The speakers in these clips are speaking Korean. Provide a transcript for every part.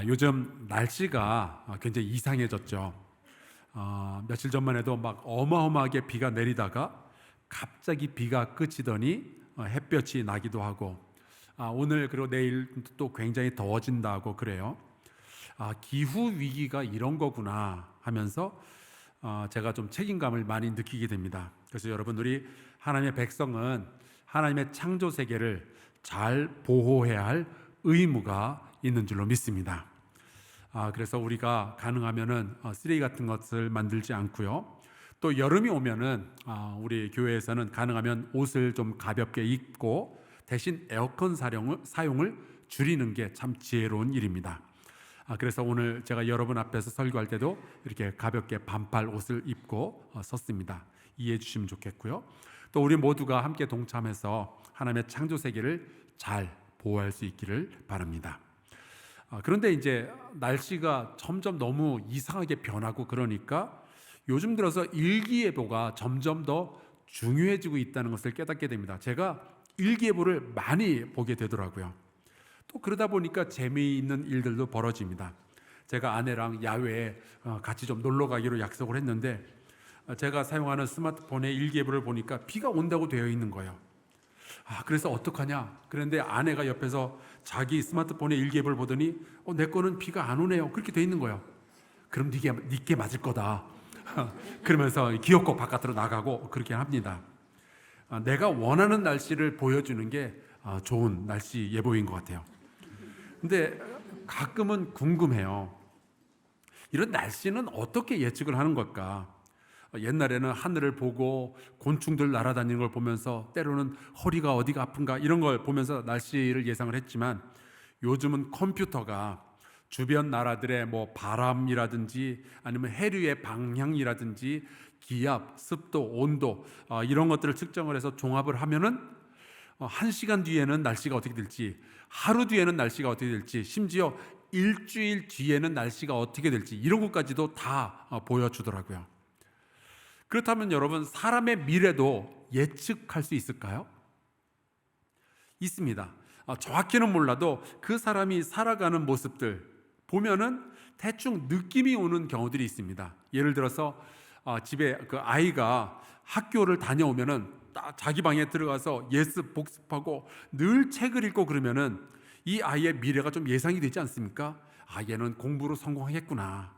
요즘 날씨가 굉장히 이상해졌죠. 며칠 전만 해도 막 어마어마하게 비가 내리다가 갑자기 비가 그치더니 햇볕이 나기도 하고, 오늘 그리고 내일 또 굉장히 더워진다고 그래요. 기후 위기가 이런 거구나 하면서 제가 좀 책임감을 많이 느끼게 됩니다. 그래서 여러분, 우리 하나님의 백성은 하나님의 창조 세계를 잘 보호해야 할 의무가 있는 줄로 믿습니다. 그래서 우리가 가능하면은 쓰레기 같은 것을 만들지 않고요. 또 여름이 오면은 우리 교회에서는 가능하면 옷을 좀 가볍게 입고 대신 에어컨 사용을 줄이는 게 참 지혜로운 일입니다. 그래서 오늘 제가 여러분 앞에서 설교할 때도 이렇게 가볍게 반팔 옷을 입고 섰습니다. 이해해 주시면 좋겠고요. 또 우리 모두가 함께 동참해서 하나님의 창조 세계를 잘 보호할 수 있기를 바랍니다. 그런데 이제 날씨가 점점 너무 이상하게 변하고 그러니까 요즘 들어서 일기예보가 점점 더 중요해지고 있다는 것을 깨닫게 됩니다. 제가 일기예보를 많이 보게 되더라고요. 또 그러다 보니까 재미있는 일들도 벌어집니다. 제가 아내랑 야외에 같이 좀 놀러 가기로 약속을 했는데 제가 사용하는 스마트폰의 일기예보를 보니까 비가 온다고 되어 있는 거예요. 그래서 어떡하냐? 그런데 아내가 옆에서 자기 스마트폰의 일기예보를 보더니 내 거는 비가 안 오네요. 그렇게 돼 있는 거예요. 그럼 니께 맞을 거다. 그러면서 기어코 바깥으로 나가고 그렇게 합니다. 내가 원하는 날씨를 보여주는 게 좋은 날씨 예보인 것 같아요. 근데 가끔은 궁금해요. 이런 날씨는 어떻게 예측을 하는 걸까? 옛날에는 하늘을 보고 곤충들 날아다니는 걸 보면서 때로는 허리가 어디가 아픈가 이런 걸 보면서 날씨를 예상을 했지만 요즘은 컴퓨터가 주변 나라들의 바람이라든지 아니면 해류의 방향이라든지 기압, 습도, 온도 이런 것들을 측정을 해서 종합을 하면은 1시간 뒤에는 날씨가 어떻게 될지, 하루 뒤에는 날씨가 어떻게 될지, 심지어 일주일 뒤에는 날씨가 어떻게 될지 이런 것까지도 다 보여주더라고요. 그렇다면 여러분, 사람의 미래도 예측할 수 있을까요? 있습니다. 정확히는 몰라도 그 사람이 살아가는 모습들 보면은 대충 느낌이 오는 경우들이 있습니다. 예를 들어서 집에 그 아이가 학교를 다녀오면은 딱 자기 방에 들어가서 예습 복습하고 늘 책을 읽고 그러면은 이 아이의 미래가 좀 예상이 되지 않습니까? 얘는 공부로 성공하겠구나.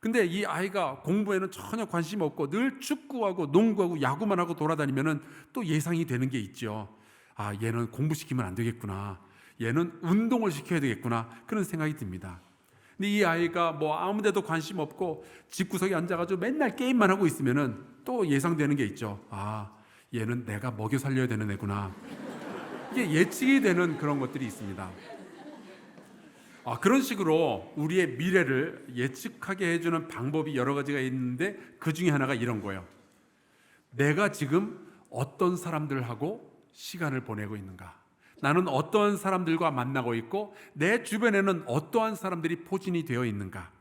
근데 이 아이가 공부에는 전혀 관심 없고 늘 축구하고 농구하고 야구만 하고 돌아다니면은 또 예상이 되는 게 있죠. 얘는 공부시키면 안 되겠구나. 얘는 운동을 시켜야 되겠구나. 그런 생각이 듭니다. 근데 이 아이가 아무 데도 관심 없고 집구석에 앉아가지고 맨날 게임만 하고 있으면은 또 예상되는 게 있죠. 얘는 내가 먹여 살려야 되는 애구나. 이게 예측이 되는 그런 것들이 있습니다. 그런 식으로 우리의 미래를 예측하게 해주는 방법이 여러 가지가 있는데 그 중에 하나가 이런 거예요. 내가 지금 어떤 사람들하고 시간을 보내고 있는가? 나는 어떠한 사람들과 만나고 있고 내 주변에는 어떠한 사람들이 포진이 되어 있는가?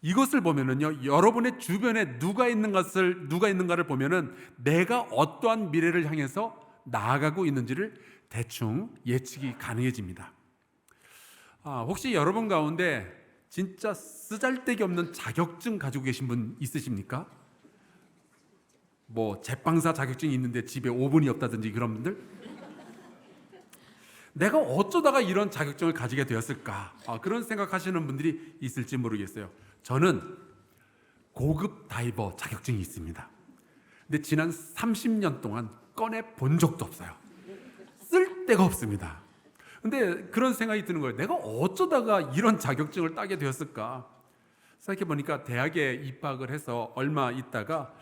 이것을 보면은요, 여러분의 주변에 누가 있는가를 보면은 내가 어떠한 미래를 향해서 나아가고 있는지를 대충 예측이 가능해집니다. 혹시 여러분 가운데 진짜 쓰잘데기 없는 자격증 가지고 계신 분 있으십니까? 제빵사 자격증이 있는데 집에 오븐이 없다든지 그런 분들? 내가 어쩌다가 이런 자격증을 가지게 되었을까? 그런 생각하시는 분들이 있을지 모르겠어요. 저는 고급 다이버 자격증이 있습니다. 근데 지난 30년 동안 꺼내 본 적도 없어요. 쓸 데가 없습니다. 근데 그런 생각이 드는 거예요. 내가 어쩌다가 이런 자격증을 따게 되었을까? 생각해 보니까 대학에 입학을 해서 얼마 있다가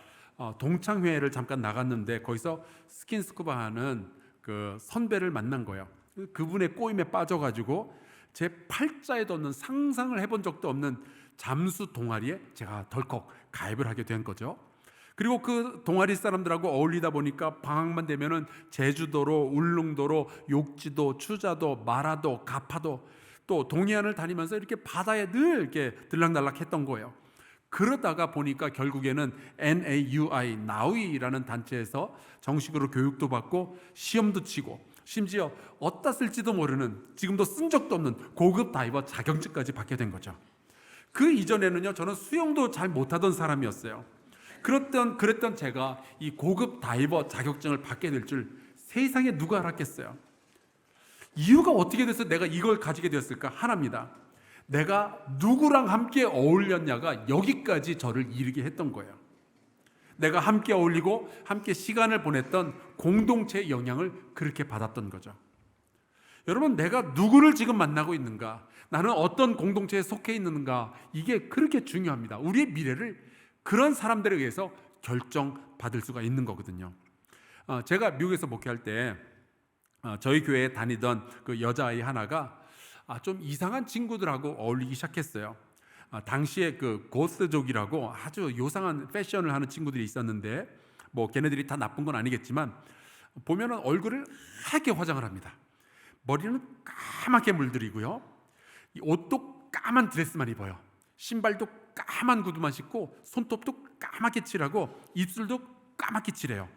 동창회를 잠깐 나갔는데 거기서 스킨스쿠버 하는 그 선배를 만난 거예요. 그분의 꼬임에 빠져가지고 제 팔자에도 없는, 상상을 해본 적도 없는 잠수 동아리에 제가 덜컥 가입을 하게 된 거죠. 그리고 그 동아리 사람들하고 어울리다 보니까 방학만 되면은 제주도로, 울릉도로, 욕지도, 추자도, 마라도, 가파도, 또 동해안을 다니면서 이렇게 바다에 늘 이렇게 들락날락 했던 거예요. 그러다가 보니까 결국에는 NAUI, 나우이라는 단체에서 정식으로 교육도 받고 시험도 치고 심지어 어디다 쓸지도 모르는, 지금도 쓴 적도 없는 고급 다이버 자격증까지 받게 된 거죠. 그 이전에는요, 저는 수영도 잘 못하던 사람이었어요. 그랬던 제가 이 고급 다이버 자격증을 받게 될 줄 세상에 누가 알았겠어요. 이유가 어떻게 돼서 내가 이걸 가지게 되었을까? 하나입니다. 내가 누구랑 함께 어울렸냐가 여기까지 저를 이르게 했던 거예요. 내가 함께 어울리고 함께 시간을 보냈던 공동체의 영향을 그렇게 받았던 거죠. 여러분, 내가 누구를 지금 만나고 있는가, 나는 어떤 공동체에 속해 있는가, 이게 그렇게 중요합니다. 우리의 미래를 그런 사람들에 의해서 결정받을 수가 있는 거거든요. 제가 미국에서 목회할 때 저희 교회에 다니던 그 여자아이 하나가 좀 이상한 친구들하고 어울리기 시작했어요. 당시에 그 고스족이라고 아주 요상한 패션을 하는 친구들이 있었는데, 뭐 걔네들이 다 나쁜 건 아니겠지만 보면은 얼굴을 하얗게 화장을 합니다. 머리는 까맣게 물들이고요, 옷도 까만 드레스만 입어요. 신발도 까만 구두만 신고 손톱도 까맣게 칠하고 입술도 까맣게 칠해요.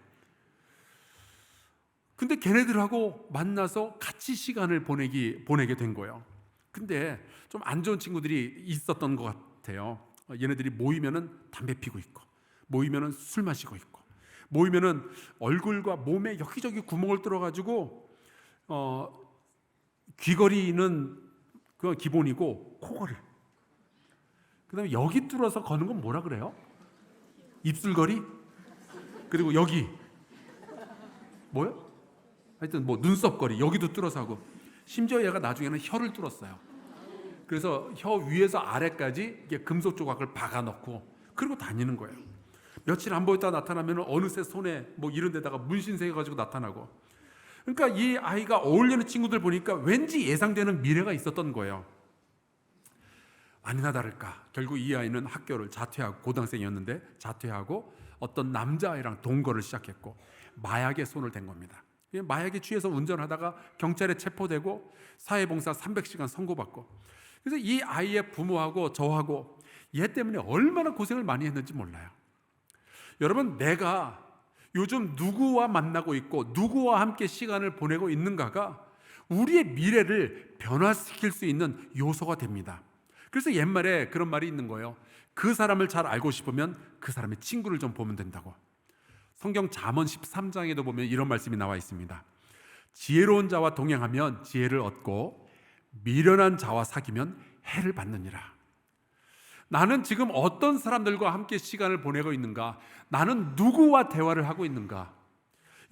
근데 걔네들하고 만나서 같이 시간을 보내게 된 거예요. 근데 좀 안 좋은 친구들이 있었던 것 같아요. 얘네들이 모이면은 담배 피고 있고, 모이면은 술 마시고 있고, 모이면은 얼굴과 몸에 여기저기 구멍을 뚫어가지고 귀걸이는 그건 기본이고 코걸이, 그다음에 여기 뚫어서 거는 건 뭐라 그래요? 입술걸이? 그리고 여기 뭐요? 하여튼 뭐 눈썹걸이 여기도 뚫어서 하고, 심지어 얘가 나중에는 혀를 뚫었어요. 그래서 혀 위에서 아래까지 이게 금속 조각을 박아 넣고 그러고 다니는 거예요. 며칠 안 보였다 나타나면 어느새 손에 뭐 이런 데다가 문신 새겨가지고 나타나고. 그러니까 이 아이가 어울리는 친구들 보니까 왠지 예상되는 미래가 있었던 거예요. 아니나 다를까 결국 이 아이는 학교를 자퇴하고, 고등학생이었는데 자퇴하고 어떤 남자아이랑 동거를 시작했고 마약에 손을 댄 겁니다. 마약에 취해서 운전하다가 경찰에 체포되고 사회봉사 300시간 선고받고. 그래서 이 아이의 부모하고 저하고 얘 때문에 얼마나 고생을 많이 했는지 몰라요. 여러분, 내가 요즘 누구와 만나고 있고 누구와 함께 시간을 보내고 있는가가 우리의 미래를 변화시킬 수 있는 요소가 됩니다. 그래서 옛말에 그런 말이 있는 거예요. 그 사람을 잘 알고 싶으면 그 사람의 친구를 좀 보면 된다고. 성경 잠언 13장에도 보면 이런 말씀이 나와 있습니다. 지혜로운 자와 동행하면 지혜를 얻고 미련한 자와 사귀면 해를 받느니라. 나는 지금 어떤 사람들과 함께 시간을 보내고 있는가? 나는 누구와 대화를 하고 있는가?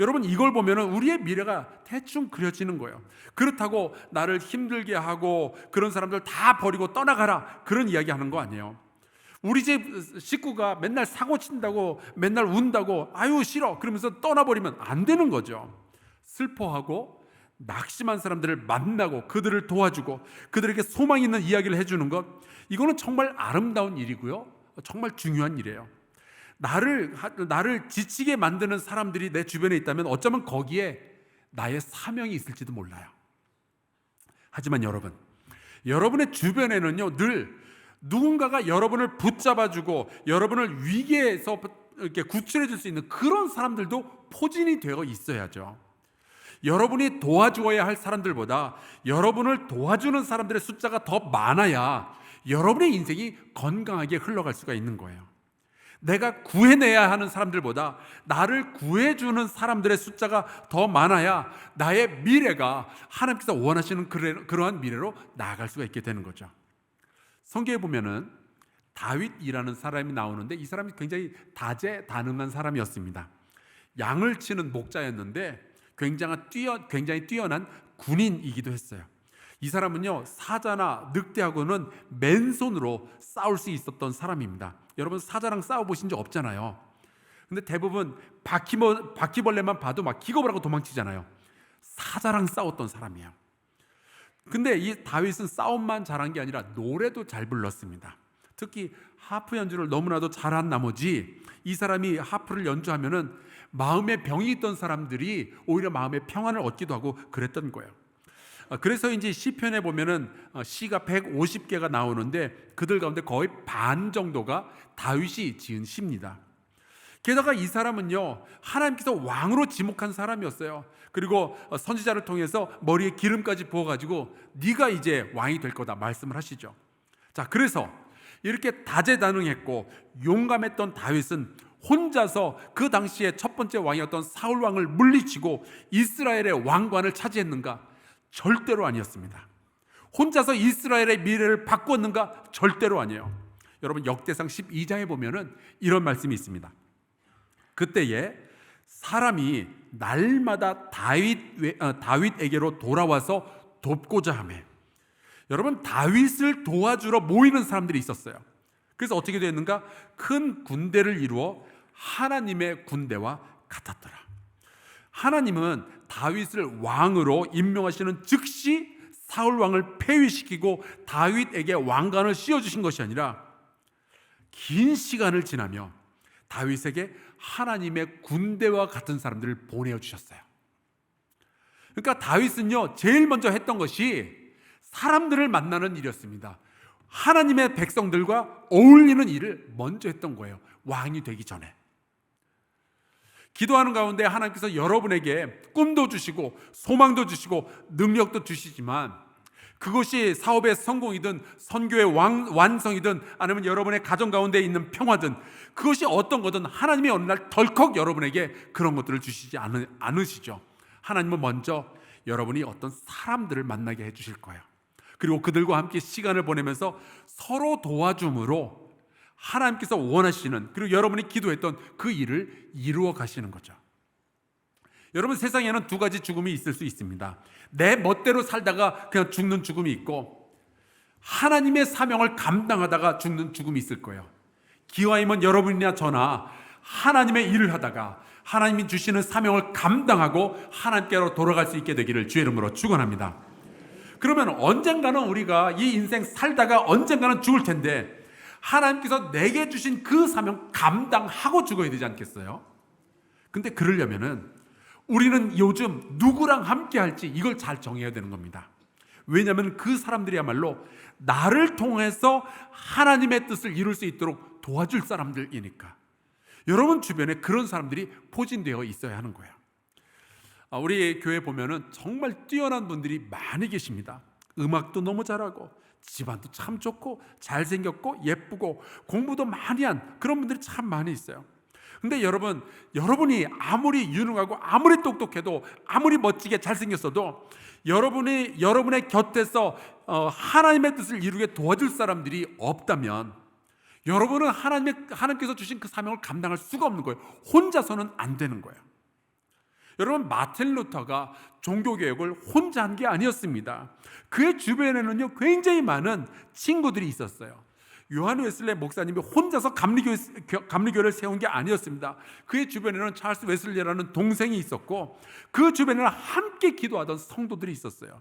여러분, 이걸 보면 우리의 미래가 대충 그려지는 거예요. 그렇다고 나를 힘들게 하고 그런 사람들 다 버리고 떠나가라, 그런 이야기 하는 거 아니에요. 우리 집 식구가 맨날 사고 친다고, 맨날 운다고 아유 싫어 그러면서 떠나버리면 안 되는 거죠. 슬퍼하고 낙심한 사람들을 만나고 그들을 도와주고 그들에게 소망 있는 이야기를 해주는 것, 이거는 정말 아름다운 일이고요, 정말 중요한 일이에요. 나를 지치게 만드는 사람들이 내 주변에 있다면 어쩌면 거기에 나의 사명이 있을지도 몰라요. 하지만 여러분의 주변에는요, 늘 누군가가 여러분을 붙잡아주고 여러분을 위기에서 이렇게 구출해 줄 수 있는 그런 사람들도 포진이 되어 있어야죠. 여러분이 도와주어야 할 사람들보다 여러분을 도와주는 사람들의 숫자가 더 많아야 여러분의 인생이 건강하게 흘러갈 수가 있는 거예요. 내가 구해내야 하는 사람들보다 나를 구해주는 사람들의 숫자가 더 많아야 나의 미래가 하나님께서 원하시는 그러한 미래로 나아갈 수가 있게 되는 거죠. 성경에 보면은 다윗이라는 사람이 나오는데 이 사람이 굉장히 다재다능한 사람이었습니다. 양을 치는 목자였는데 굉장히 뛰어난 군인이기도 했어요. 이 사람은요, 사자나 늑대하고는 맨손으로 싸울 수 있었던 사람입니다. 여러분, 사자랑 싸워보신 적 없잖아요. 근데 대부분 바퀴벌레만 봐도 막 기겁을 하고 도망치잖아요. 사자랑 싸웠던 사람이에요. 근데 이 다윗은 싸움만 잘한 게 아니라 노래도 잘 불렀습니다. 특히 하프 연주를 너무나도 잘한 나머지 이 사람이 하프를 연주하면은 마음에 병이 있던 사람들이 오히려 마음의 평안을 얻기도 하고 그랬던 거예요. 그래서인지 시편에 보면은 시가 150개가 나오는데 그들 가운데 거의 반 정도가 다윗이 지은 시입니다. 게다가 이 사람은요, 하나님께서 왕으로 지목한 사람이었어요. 그리고 선지자를 통해서 머리에 기름까지 부어가지고 네가 이제 왕이 될 거다 말씀을 하시죠. 자, 그래서 이렇게 다재다능했고 용감했던 다윗은 혼자서 그 당시에 첫 번째 왕이었던 사울 왕을 물리치고 이스라엘의 왕관을 차지했는가? 절대로 아니었습니다. 혼자서 이스라엘의 미래를 바꿨는가? 절대로 아니에요. 여러분, 역대상 12장에 보면은 이런 말씀이 있습니다. 그때에 사람이 날마다 다윗에게로 돌아와서 돕고자 하매, 여러분, 다윗을 도와주러 모이는 사람들이 있었어요. 그래서 어떻게 됐는가? 큰 군대를 이루어 하나님의 군대와 같았더라. 하나님은 다윗을 왕으로 임명하시는 즉시 사울 왕을 폐위시키고 다윗에게 왕관을 씌워주신 것이 아니라 긴 시간을 지나며 다윗에게 하나님의 군대와 같은 사람들을 보내어 주셨어요. 그러니까 다윗은요, 제일 먼저 했던 것이 사람들을 만나는 일이었습니다. 하나님의 백성들과 어울리는 일을 먼저 했던 거예요. 왕이 되기 전에. 기도하는 가운데 하나님께서 여러분에게 꿈도 주시고 소망도 주시고 능력도 주시지만, 그것이 사업의 성공이든 선교의 완성이든 아니면 여러분의 가정 가운데 있는 평화든, 그것이 어떤 거든 하나님이 어느 날 덜컥 여러분에게 그런 것들을 주시지 않으시죠. 하나님은 먼저 여러분이 어떤 사람들을 만나게 해주실 거예요. 그리고 그들과 함께 시간을 보내면서 서로 도와줌으로 하나님께서 원하시는, 그리고 여러분이 기도했던 그 일을 이루어 가시는 거죠. 여러분, 세상에는 두 가지 죽음이 있을 수 있습니다. 내 멋대로 살다가 그냥 죽는 죽음이 있고, 하나님의 사명을 감당하다가 죽는 죽음이 있을 거예요. 기왕이면 여러분이나 저나 하나님의 일을 하다가 하나님이 주시는 사명을 감당하고 하나님께로 돌아갈 수 있게 되기를 주의 이름으로 축원합니다. 그러면 언젠가는 우리가 이 인생 살다가 언젠가는 죽을 텐데, 하나님께서 내게 주신 그 사명 감당하고 죽어야 되지 않겠어요? 근데 그러려면은 우리는 요즘 누구랑 함께 할지 이걸 잘 정해야 되는 겁니다. 왜냐하면 그 사람들이야말로 나를 통해서 하나님의 뜻을 이룰 수 있도록 도와줄 사람들이니까. 여러분 주변에 그런 사람들이 포진되어 있어야 하는 거예요. 우리 교회 보면은 정말 뛰어난 분들이 많이 계십니다. 음악도 너무 잘하고 집안도 참 좋고 잘생겼고 예쁘고 공부도 많이 한 그런 분들이 참 많이 있어요. 근데 여러분이 아무리 유능하고 아무리 똑똑해도 아무리 멋지게 잘생겼어도 여러분의 곁에서 하나님의 뜻을 이루게 도와줄 사람들이 없다면 여러분은 하나님께서 주신 그 사명을 감당할 수가 없는 거예요. 혼자서는 안 되는 거예요. 여러분, 마틴 루터가 종교개혁을 혼자 한 게 아니었습니다. 그의 주변에는요, 굉장히 많은 친구들이 있었어요. 요한 웨슬레 목사님이 혼자서 감리교를 세운 게 아니었습니다. 그의 주변에는 찰스 웨슬레라는 동생이 있었고, 그 주변에는 함께 기도하던 성도들이 있었어요.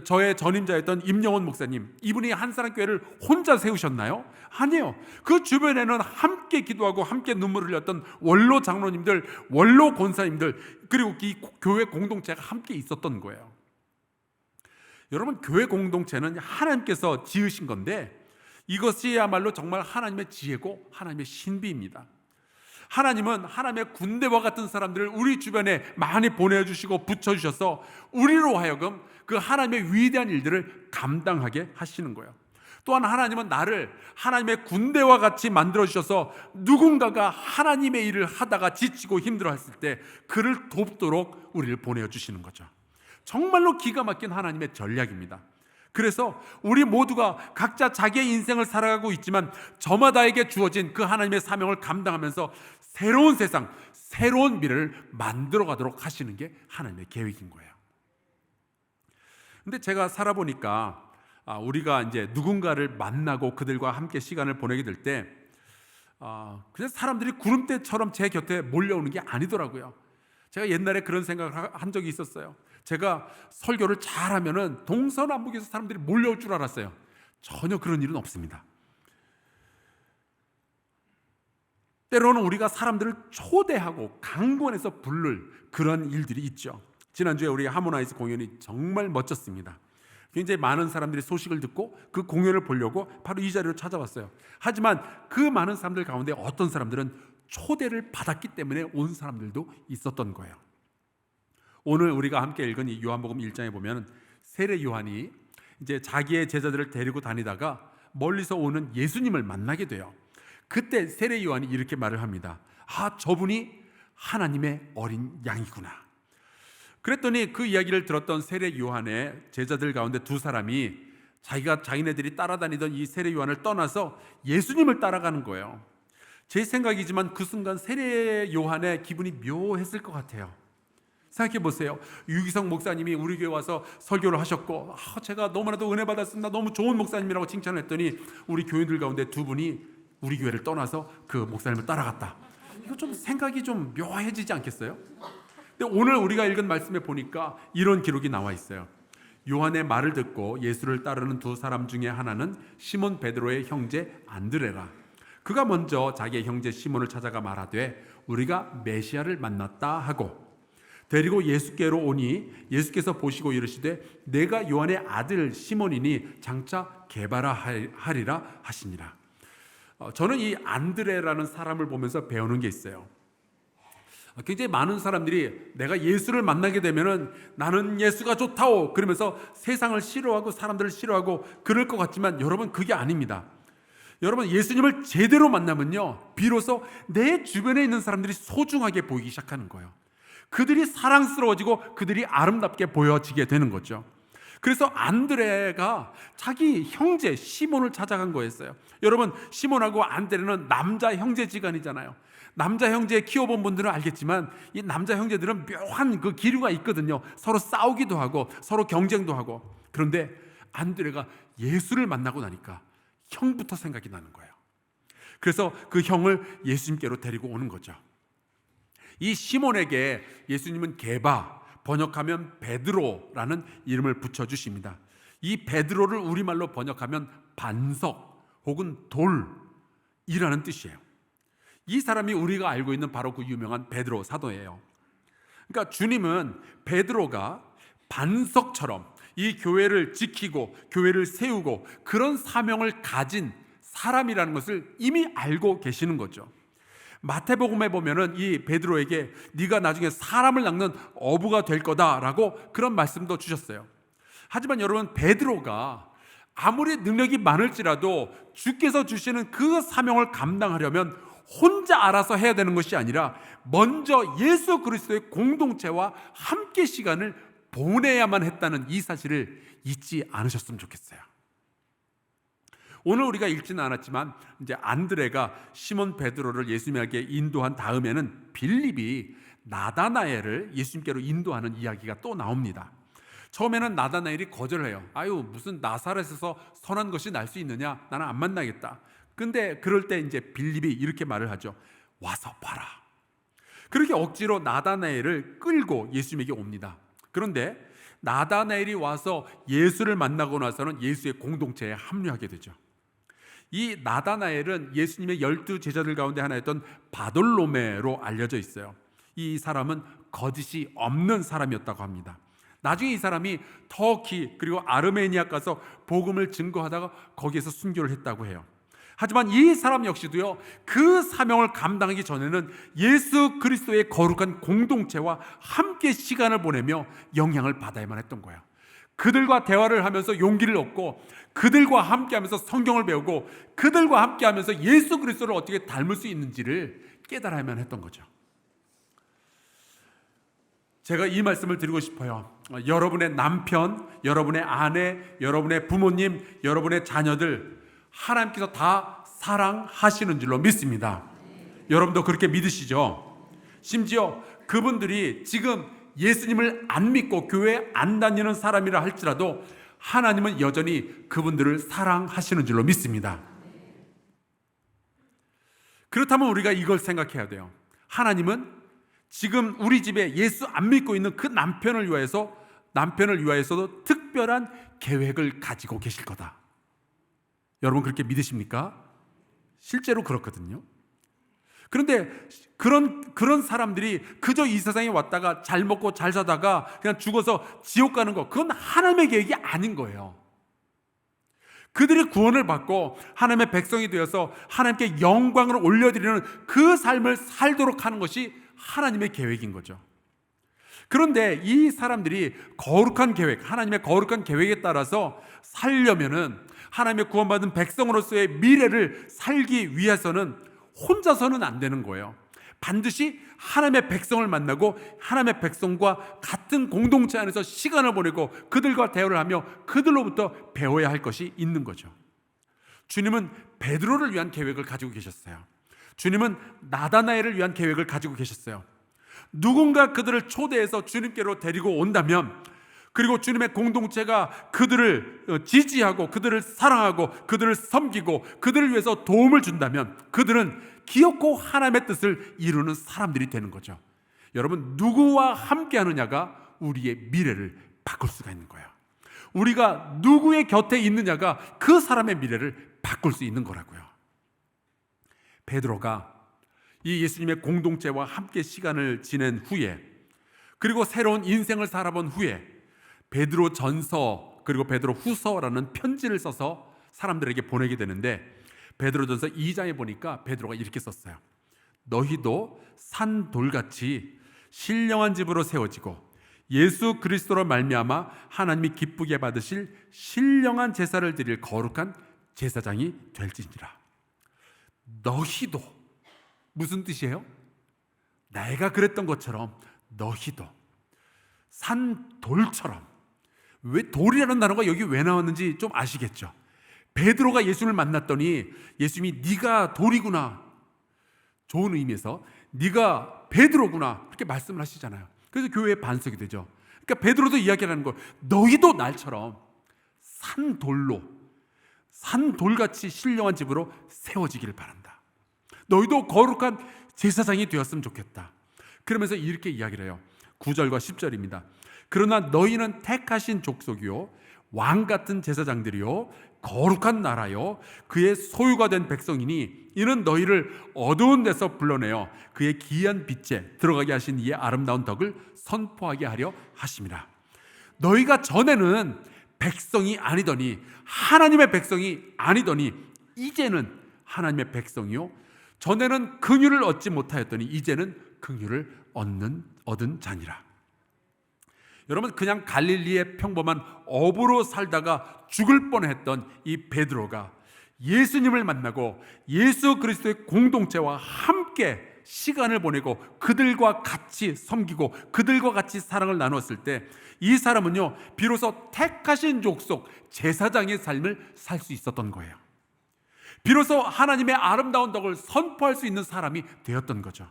저의 전임자였던 임영원 목사님, 이분이 한사랑교회를 혼자 세우셨나요? 아니에요. 그 주변에는 함께 기도하고 함께 눈물을 흘렸던 원로 장로님들, 원로 권사님들, 그리고 이 교회 공동체가 함께 있었던 거예요. 여러분, 교회 공동체는 하나님께서 지으신 건데 이것이야말로 정말 하나님의 지혜고 하나님의 신비입니다. 하나님은 하나님의 군대와 같은 사람들을 우리 주변에 많이 보내주시고 붙여주셔서 우리로 하여금 그 하나님의 위대한 일들을 감당하게 하시는 거예요. 또한 하나님은 나를 하나님의 군대와 같이 만들어주셔서 누군가가 하나님의 일을 하다가 지치고 힘들어했을 때 그를 돕도록 우리를 보내주시는 거죠. 정말로 기가 막힌 하나님의 전략입니다. 그래서 우리 모두가 각자 자기의 인생을 살아가고 있지만 저마다에게 주어진 그 하나님의 사명을 감당하면서 새로운 세상, 새로운 미래를 만들어 가도록 하시는 게 하나님의 계획인 거예요. 근데 제가 살아보니까 우리가 이제 누군가를 만나고 그들과 함께 시간을 보내게 될 때 그냥 사람들이 구름대처럼 제 곁에 몰려오는 게 아니더라고요. 제가 옛날에 그런 생각을 한 적이 있었어요. 제가 설교를 잘하면은 동서남북에서 사람들이 몰려올 줄 알았어요. 전혀 그런 일은 없습니다. 때로는 우리가 사람들을 초대하고 강권해서 부를 그런 일들이 있죠. 지난주에 우리 하모나이즈 공연이 정말 멋졌습니다. 굉장히 많은 사람들이 소식을 듣고 그 공연을 보려고 바로 이 자리로 찾아왔어요. 하지만 그 많은 사람들 가운데 어떤 사람들은 초대를 받았기 때문에 온 사람들도 있었던 거예요. 오늘 우리가 함께 읽은 이 요한복음 1장에 보면 세례 요한이 이제 자기의 제자들을 데리고 다니다가 멀리서 오는 예수님을 만나게 돼요. 그때 세례 요한이 이렇게 말을 합니다. 저분이 하나님의 어린 양이구나. 그랬더니 그 이야기를 들었던 세례 요한의 제자들 가운데 두 사람이 자기네들이 따라다니던 이 세례 요한을 떠나서 예수님을 따라가는 거예요. 제 생각이지만 그 순간 세례 요한의 기분이 묘했을 것 같아요. 생각해 보세요. 유기성 목사님이 우리 교회 와서 설교를 하셨고 제가 너무나도 은혜 받았습니다. 너무 좋은 목사님이라고 칭찬을 했더니 우리 교인들 가운데 두 분이 우리 교회를 떠나서 그 목사님을 따라갔다. 이거 좀 생각이 좀 묘해지지 않겠어요? 근데 오늘 우리가 읽은 말씀에 보니까 이런 기록이 나와 있어요. 요한의 말을 듣고 예수를 따르는 두 사람 중에 하나는 시몬 베드로의 형제 안드레라. 그가 먼저 자기의 형제 시몬을 찾아가 말하되 우리가 메시아를 만났다 하고 데리고 예수께로 오니 예수께서 보시고 이르시되 내가 요한의 아들 시몬이니 장차 게바라 하리라 하시니라. 저는 이 안드레라는 사람을 보면서 배우는 게 있어요. 굉장히 많은 사람들이 내가 예수를 만나게 되면은 나는 예수가 좋다오 그러면서 세상을 싫어하고 사람들을 싫어하고 그럴 것 같지만 여러분 그게 아닙니다. 여러분 예수님을 제대로 만나면요 비로소 내 주변에 있는 사람들이 소중하게 보이기 시작하는 거예요. 그들이 사랑스러워지고 그들이 아름답게 보여지게 되는 거죠. 그래서 안드레가 자기 형제 시몬을 찾아간 거였어요. 여러분 시몬하고 안드레는 남자 형제지간이잖아요. 남자 형제 키워본 분들은 알겠지만 이 남자 형제들은 묘한 그 기류가 있거든요. 서로 싸우기도 하고 서로 경쟁도 하고. 그런데 안드레가 예수를 만나고 나니까 형부터 생각이 나는 거예요. 그래서 그 형을 예수님께로 데리고 오는 거죠. 이 시몬에게 예수님은 게바, 번역하면 베드로라는 이름을 붙여주십니다. 이 베드로를 우리말로 번역하면 반석 혹은 돌이라는 뜻이에요. 이 사람이 우리가 알고 있는 바로 그 유명한 베드로 사도예요. 그러니까 주님은 베드로가 반석처럼 이 교회를 지키고 교회를 세우고 그런 사명을 가진 사람이라는 것을 이미 알고 계시는 거죠. 마태복음에 보면은 이 베드로에게 네가 나중에 사람을 낚는 어부가 될 거다라고 그런 말씀도 주셨어요. 하지만 여러분 베드로가 아무리 능력이 많을지라도 주께서 주시는 그 사명을 감당하려면 혼자 알아서 해야 되는 것이 아니라 먼저 예수 그리스도의 공동체와 함께 시간을 보내야만 했다는 이 사실을 잊지 않으셨으면 좋겠어요. 오늘 우리가 읽지는 않았지만 이제 안드레가 시몬 베드로를 예수님에게 인도한 다음에는 빌립이 나다나엘을 예수님께로 인도하는 이야기가 또 나옵니다. 처음에는 나다나엘이 거절을 해요. 무슨 나사렛에서 선한 것이 날 수 있느냐? 나는 안 만나겠다. 근데 그럴 때 이제 빌립이 이렇게 말을 하죠. 와서 봐라. 그렇게 억지로 나다나엘을 끌고 예수님에게 옵니다. 그런데 나다나엘이 와서 예수를 만나고 나서는 예수의 공동체에 합류하게 되죠. 이 나다나엘은 예수님의 12제자들 가운데 하나였던 바돌로메로 알려져 있어요. 이 사람은 거짓이 없는 사람이었다고 합니다. 나중에 이 사람이 터키 그리고 아르메니아 가서 복음을 증거하다가 거기에서 순교를 했다고 해요. 하지만 이 사람 역시도요 그 사명을 감당하기 전에는 예수 그리스도의 거룩한 공동체와 함께 시간을 보내며 영향을 받아야만 했던 거예요. 그들과 대화를 하면서 용기를 얻고 그들과 함께하면서 성경을 배우고 그들과 함께하면서 예수 그리스도를 어떻게 닮을 수 있는지를 깨달아야만 했던 거죠. 제가 이 말씀을 드리고 싶어요. 여러분의 남편, 여러분의 아내, 여러분의 부모님, 여러분의 자녀들 하나님께서 다 사랑하시는 줄로 믿습니다. 여러분도 그렇게 믿으시죠? 심지어 그분들이 지금 예수님을 안 믿고 교회에 안 다니는 사람이라 할지라도 하나님은 여전히 그분들을 사랑하시는 줄로 믿습니다. 그렇다면 우리가 이걸 생각해야 돼요. 하나님은 지금 우리 집에 예수 안 믿고 있는 그 남편을 위하여서도 특별한 계획을 가지고 계실 거다. 여러분 그렇게 믿으십니까? 실제로 그렇거든요. 그런데 그런 사람들이 그저 이 세상에 왔다가 잘 먹고 잘 사다가 그냥 죽어서 지옥 가는 거, 그건 하나님의 계획이 아닌 거예요. 그들이 구원을 받고 하나님의 백성이 되어서 하나님께 영광을 올려드리는 그 삶을 살도록 하는 것이 하나님의 계획인 거죠. 그런데 이 사람들이 거룩한 계획, 하나님의 거룩한 계획에 따라서 살려면은, 하나님의 구원받은 백성으로서의 미래를 살기 위해서는 혼자서는 안 되는 거예요. 반드시 하나님의 백성을 만나고 하나님의 백성과 같은 공동체 안에서 시간을 보내고 그들과 대화를 하며 그들로부터 배워야 할 것이 있는 거죠. 주님은 베드로를 위한 계획을 가지고 계셨어요. 주님은 나다나엘을 위한 계획을 가지고 계셨어요. 누군가 그들을 초대해서 주님께로 데리고 온다면, 그리고 주님의 공동체가 그들을 지지하고 그들을 사랑하고 그들을 섬기고 그들을 위해서 도움을 준다면 그들은 기어코 하나님의 뜻을 이루는 사람들이 되는 거죠. 여러분, 누구와 함께 하느냐가 우리의 미래를 바꿀 수가 있는 거예요. 우리가 누구의 곁에 있느냐가 그 사람의 미래를 바꿀 수 있는 거라고요. 베드로가 이 예수님의 공동체와 함께 시간을 지낸 후에, 그리고 새로운 인생을 살아본 후에 베드로 전서 그리고 베드로 후서라는 편지를 써서 사람들에게 보내게 되는데, 베드로 전서 2장에 보니까 베드로가 이렇게 썼어요. 너희도 산 돌같이 신령한 집으로 세워지고 예수 그리스도로 말미암아 하나님이 기쁘게 받으실 신령한 제사를 드릴 거룩한 제사장이 될지니라. 너희도, 무슨 뜻이에요? 내가 그랬던 것처럼 너희도 산 돌처럼. 왜 돌이라는 단어가 여기 왜 나왔는지 좀 아시겠죠? 베드로가 예수님을 만났더니 예수님이 네가 돌이구나, 좋은 의미에서 네가 베드로구나, 그렇게 말씀을 하시잖아요. 그래서 교회의 반석이 되죠. 그러니까 베드로도 이야기하는 거, 너희도 날처럼 산 돌같이 신령한 집으로 세워지기를 바란다. 너희도 거룩한 제사장이 되었으면 좋겠다. 그러면서 이렇게 이야기를 해요. 9절과 10절입니다. 그러나 너희는 택하신 족속이요 왕 같은 제사장들이요 거룩한 나라요 그의 소유가 된 백성이니 이는 너희를 어두운 데서 불러내어 그의 기이한 빛에 들어가게 하신 이의 아름다운 덕을 선포하게 하려 하심이라. 너희가 전에는 백성이 아니더니, 하나님의 백성이 아니더니 이제는 하나님의 백성이요, 전에는 긍휼을 얻지 못하였더니 이제는 긍휼을 얻은 자니라. 여러분, 그냥 갈릴리의 평범한 어부로 살다가 죽을 뻔했던 이 베드로가 예수님을 만나고 예수 그리스도의 공동체와 함께 시간을 보내고 그들과 같이 섬기고 그들과 같이 사랑을 나눴을 때 이 사람은요, 비로소 택하신 족속 제사장의 삶을 살 수 있었던 거예요. 비로소 하나님의 아름다운 덕을 선포할 수 있는 사람이 되었던 거죠.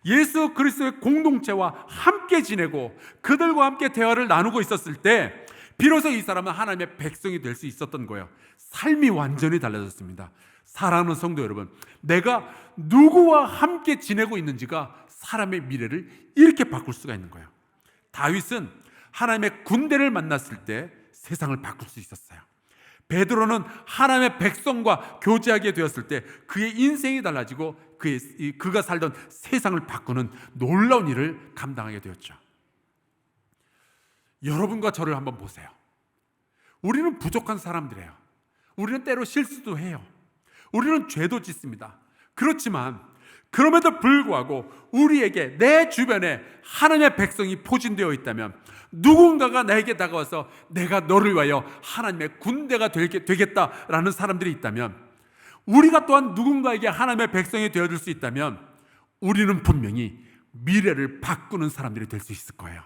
예수 그리스도의 공동체와 함께 지내고 그들과 함께 대화를 나누고 있었을 때 비로소 이 사람은 하나님의 백성이 될 수 있었던 거예요. 삶이 완전히 달라졌습니다. 사랑하는 성도 여러분, 내가 누구와 함께 지내고 있는지가 사람의 미래를 이렇게 바꿀 수가 있는 거예요. 다윗은 하나님의 군대를 만났을 때 세상을 바꿀 수 있었어요. 베드로는 하나님의 백성과 교제하게 되었을 때 그의 인생이 달라지고 그가 살던 세상을 바꾸는 놀라운 일을 감당하게 되었죠. 여러분과 저를 한번 보세요. 우리는 부족한 사람들이에요. 우리는 때로 실수도 해요. 우리는 죄도 짓습니다. 그렇지만 그럼에도 불구하고 우리에게, 내 주변에 하나님의 백성이 포진되어 있다면, 누군가가 나에게 다가와서 내가 너를 위하여 하나님의 군대가 되겠다라는 사람들이 있다면, 우리가 또한 누군가에게 하나님의 백성이 되어줄 수 있다면 우리는 분명히 미래를 바꾸는 사람들이 될 수 있을 거예요.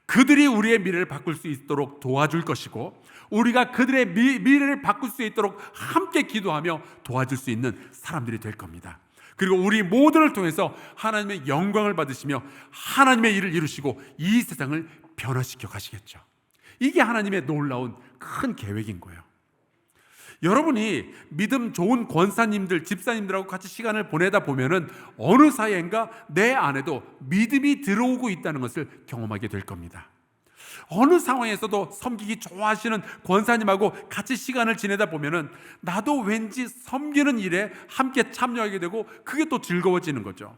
그들이 우리의 미래를 바꿀 수 있도록 도와줄 것이고, 우리가 그들의 미래를 바꿀 수 있도록 함께 기도하며 도와줄 수 있는 사람들이 될 겁니다. 그리고 우리 모두를 통해서 하나님의 영광을 받으시며 하나님의 일을 이루시고 이 세상을 변화시켜 가시겠죠. 이게 하나님의 놀라운 큰 계획인 거예요. 여러분이 믿음 좋은 권사님들, 집사님들하고 같이 시간을 보내다 보면은 어느 사이인가 내 안에도 믿음이 들어오고 있다는 것을 경험하게 될 겁니다. 어느 상황에서도 섬기기 좋아하시는 권사님하고 같이 시간을 지내다 보면은 나도 왠지 섬기는 일에 함께 참여하게 되고 그게 또 즐거워지는 거죠.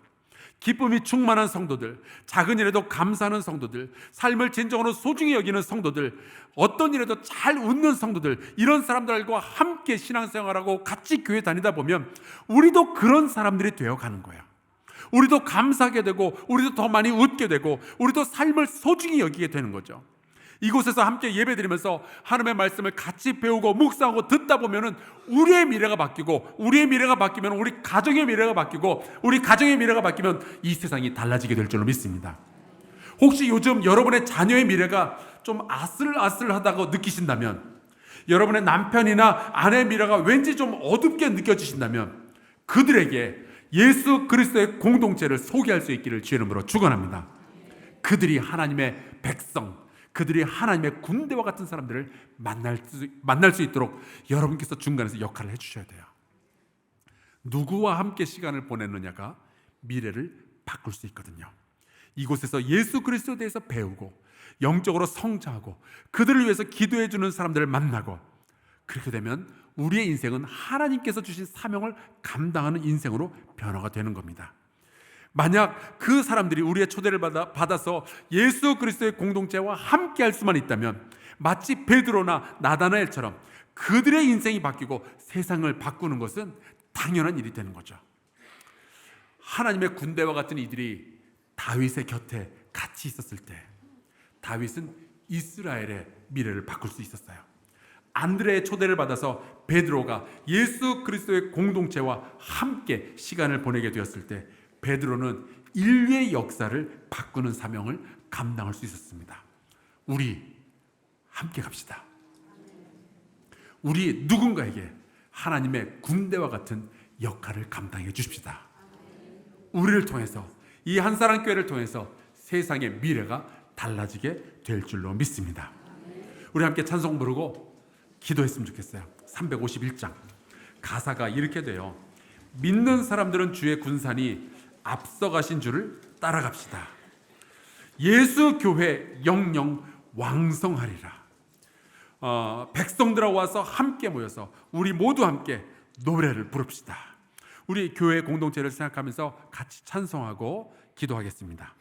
기쁨이 충만한 성도들, 작은 일에도 감사하는 성도들, 삶을 진정으로 소중히 여기는 성도들, 어떤 일에도 잘 웃는 성도들, 이런 사람들과 함께 신앙생활하고 같이 교회 다니다 보면 우리도 그런 사람들이 되어가는 거예요. 우리도 감사하게 되고, 우리도 더 많이 웃게 되고, 우리도 삶을 소중히 여기게 되는 거죠. 이곳에서 함께 예배드리면서 하나님의 말씀을 같이 배우고 묵상하고 듣다 보면은 우리의 미래가 바뀌고, 우리의 미래가 바뀌면 우리 가정의 미래가 바뀌고, 우리 가정의 미래가 바뀌면 이 세상이 달라지게 될 줄로 믿습니다. 혹시 요즘 여러분의 자녀의 미래가 좀 아슬아슬하다고 느끼신다면, 여러분의 남편이나 아내의 미래가 왠지 좀 어둡게 느껴지신다면 그들에게 예수 그리스도의 공동체를 소개할 수 있기를 주의 이름으로 축원합니다. 그들이 하나님의 백성, 그들이 하나님의 군대와 같은 사람들을 만날 수 있도록 여러분께서 중간에서 역할을 해주셔야 돼요. 누구와 함께 시간을 보내느냐가 미래를 바꿀 수 있거든요. 이곳에서 예수 그리스도에 대해서 배우고 영적으로 성장하고 그들을 위해서 기도해 주는 사람들을 만나고, 그렇게 되면 우리의 인생은 하나님께서 주신 사명을 감당하는 인생으로 변화가 되는 겁니다. 만약 그 사람들이 우리의 초대를 받아서 예수 그리스도의 공동체와 함께 할 수만 있다면 마치 베드로나 나다나엘처럼 그들의 인생이 바뀌고 세상을 바꾸는 것은 당연한 일이 되는 거죠. 하나님의 군대와 같은 이들이 다윗의 곁에 같이 있었을 때 다윗은 이스라엘의 미래를 바꿀 수 있었어요. 안드레의 초대를 받아서 베드로가 예수 그리스도의 공동체와 함께 시간을 보내게 되었을 때 베드로는 인류의 역사를 바꾸는 사명을 감당할 수 있었습니다. 우리 함께 갑시다. 우리 누군가에게 하나님의 군대와 같은 역할을 감당해 주십시다. 우리를 통해서, 이 한사랑 교회를 통해서 세상의 미래가 달라지게 될 줄로 믿습니다. 우리 함께 찬송 부르고 기도했으면 좋겠어요. 351장 가사가 이렇게 돼요. 믿는 사람들은 주의 군산이 앞서가신 줄을 따라갑시다. 예수 교회 영영 왕성하리라. 백성들하고 와서 함께 모여서 우리 모두 함께 노래를 부릅시다. 우리 교회 공동체를 생각하면서 같이 찬송하고 기도하겠습니다.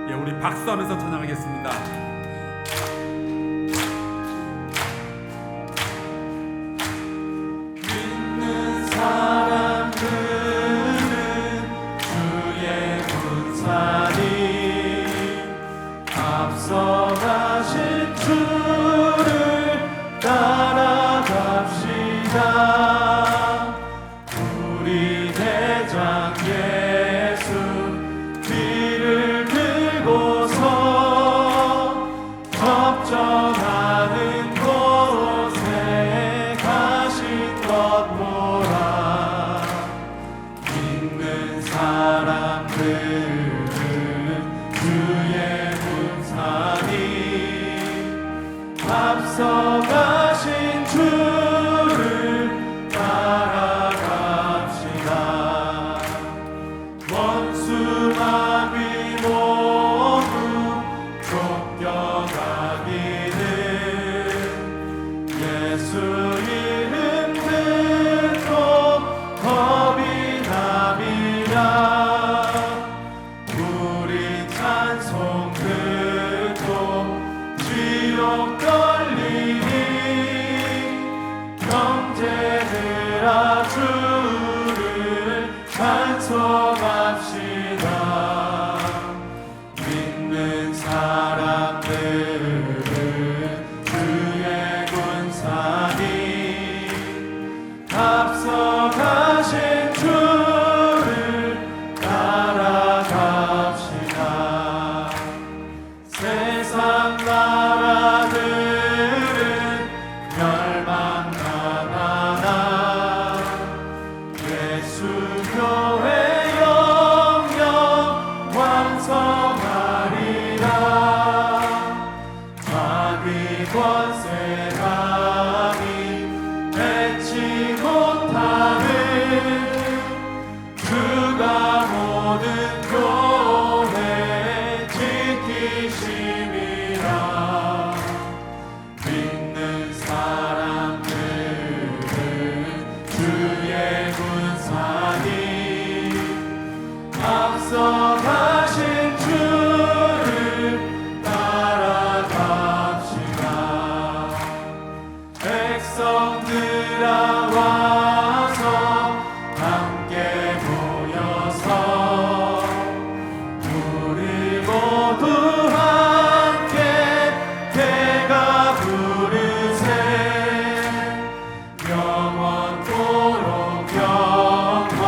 예, 우리 박수하면서 찬양하겠습니다. 앞서가신 주를 따라갑시다. 우리 대장 예수 뒤를 들고서 접전하는 곳에 가신 것 보라. 믿는 사람들은 주의 앞서가신 주를 따라갑시다. 원수 마귀 모두 쫓겨가기는 예수 이름 듣고 겁이 남이라. 우리 찬송 듣고 지옥 형제들아 주를 찬송합시다. 믿는 사람들은 주의 군산이 앞서가신 주를 따라갑시다. 세상 나라들은 멸망당하나 예수 교회 영영 교회 지키심이라. 믿는 사람들은 주의 군사니 앞서가신 주를 따라갑시다. 백성들아 와서 함께 모여서 우리 모두 함께 대가 부르세. 영원토록 영광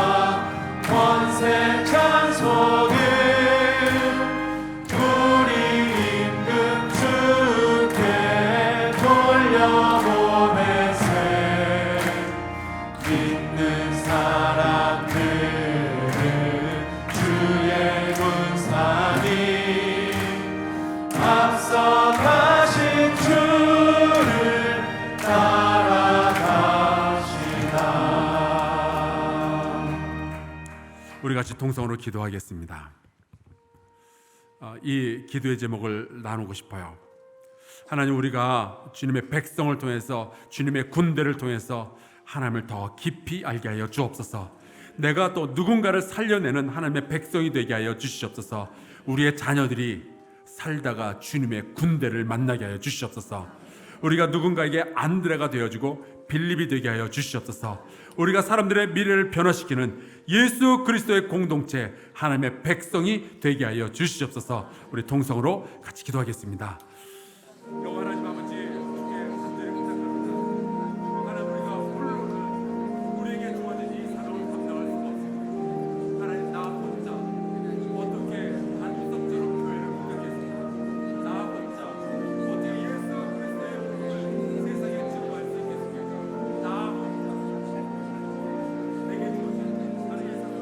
권세 찬송을 우리 임금 주께 돌려보내세. 믿는 사람들은 주의 군사니 앞서가신 주를 따라갑시다. 우리 같이 동성으로 기도하겠습니다. 이 기도의 제목을 나누고 싶어요. 하나님, 우리가 주님의 백성을 통해서, 주님의 군대를 통해서 하나님을 더 깊이 알게 하여 주옵소서. 내가 또 누군가를 살려내는 하나님의 백성이 되게 하여 주시옵소서. 우리의 자녀들이 살다가 주님의 군대를 만나게 하여 주시옵소서. 우리가 누군가에게 안드레가 되어주고 빌립이 되게 하여 주시옵소서. 우리가 사람들의 미래를 변화시키는 예수 그리스도의 공동체, 하나님의 백성이 되게 하여 주시옵소서. 우리 동성으로 같이 기도하겠습니다. 하나님 아버지, 간절히 부탁합니다. 하나님, 우리가 홀로는 우리에게 주어진 이 사명을 감당할 수가 없습니다. 하나님, 나 혼자 어떻게 한성처럼 교회를 공격했습니까? 나 혼자 어떻게 예수 그리스도의 복음을 세상에 증거할 수 있겠습니까? 나 혼자 내게 주어진 하나님의 사명을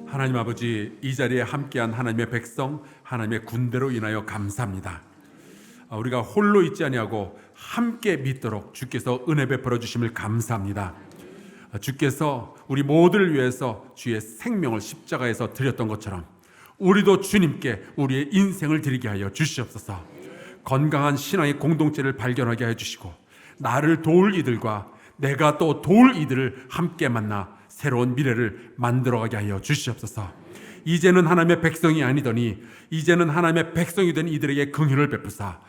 하나님 아버지, 이 자리에 함께한 하나님의 백성, 하나님의 군대로 인하여 감사합니다. 우리가 홀로 있지 아니하고 함께 믿도록 주께서 은혜 베풀어 주심을 감사합니다. 주께서 우리 모두를 위해서 주의 생명을 십자가에서 드렸던 것처럼 우리도 주님께 우리의 인생을 드리게 하여 주시옵소서. 건강한 신앙의 공동체를 발견하게 해주시고 나를 도울 이들과 내가 또 도울 이들을 함께 만나 새로운 미래를 만들어가게 하여 주시옵소서. 이제는 하나님의 백성이 아니더니 이제는 하나님의 백성이 된 이들에게 긍휼을 베푸사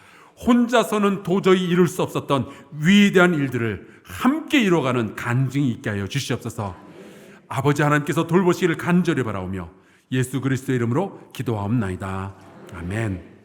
혼자서는 도저히 이룰 수 없었던 위대한 일들을 함께 이뤄가는 간증이 있게 하여 주시옵소서. 아버지 하나님께서 돌보시기를 간절히 바라오며 예수 그리스도의 이름으로 기도하옵나이다. 아멘.